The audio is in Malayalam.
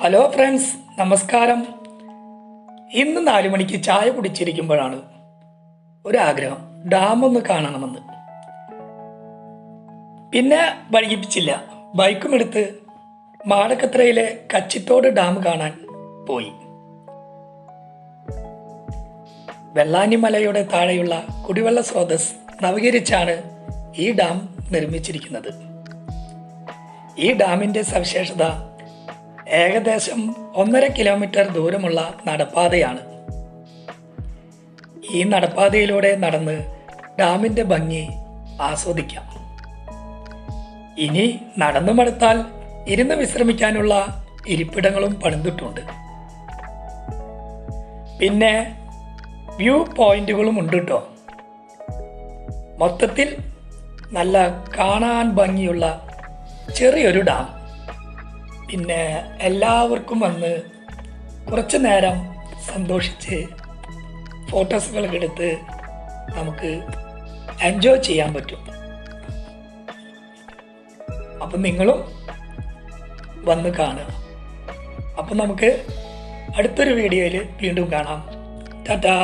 ഹലോ ഫ്രണ്ട്സ്, നമസ്കാരം. ഇന്ന് 4 മണിക്ക് ചായ കുടിച്ചിരിക്കുമ്പോഴാണ് ഒരാഗ്രഹം, ഡാം ഒന്ന് കാണണമെന്ന്. പിന്നെ വൈകിപ്പിച്ചില്ല, ബൈക്കും എടുത്ത് മാടക്കത്രയിലെ കച്ചിത്തോട് ഡാം കാണാൻ പോയി. വെള്ളാനിമലയുടെ താഴെയുള്ള കുടിവെള്ള സ്രോതസ് നവീകരിച്ചാണ് ഈ ഡാം നിർമ്മിച്ചിരിക്കുന്നത്. ഈ ഡാമിൻ്റെ സവിശേഷത ഏകദേശം 1.5 കിലോമീറ്റർ ദൂരമുള്ള നടപ്പാതയാണ്. ഈ നടപ്പാതയിലൂടെ നടന്ന് ഡാമിൻ്റെ ഭംഗി ആസ്വദിക്കാം. ഇനി നടന്നു മടുത്താൽ ഇരുന്ന് വിശ്രമിക്കാനുള്ള ഇരിപ്പിടങ്ങളും പണിതിട്ടുണ്ട്. പിന്നെ വ്യൂ പോയിന്റുകളും ഉണ്ട് കേട്ടോ. മൊത്തത്തിൽ നല്ല കാണാൻ ഭംഗിയുള്ള ചെറിയൊരു ഡാം. പിന്നെ എല്ലാവർക്കും വന്ന് കുറച്ച് നേരം സന്തോഷിച്ച് ഫോട്ടോസുകളൊക്കെ എടുത്ത് നമുക്ക് എൻജോയ് ചെയ്യാൻ പറ്റും. അപ്പം നിങ്ങളും വന്ന് കാണുക. അപ്പം നമുക്ക് അടുത്തൊരു വീഡിയോയിൽ വീണ്ടും കാണാം. ടാറ്റാ.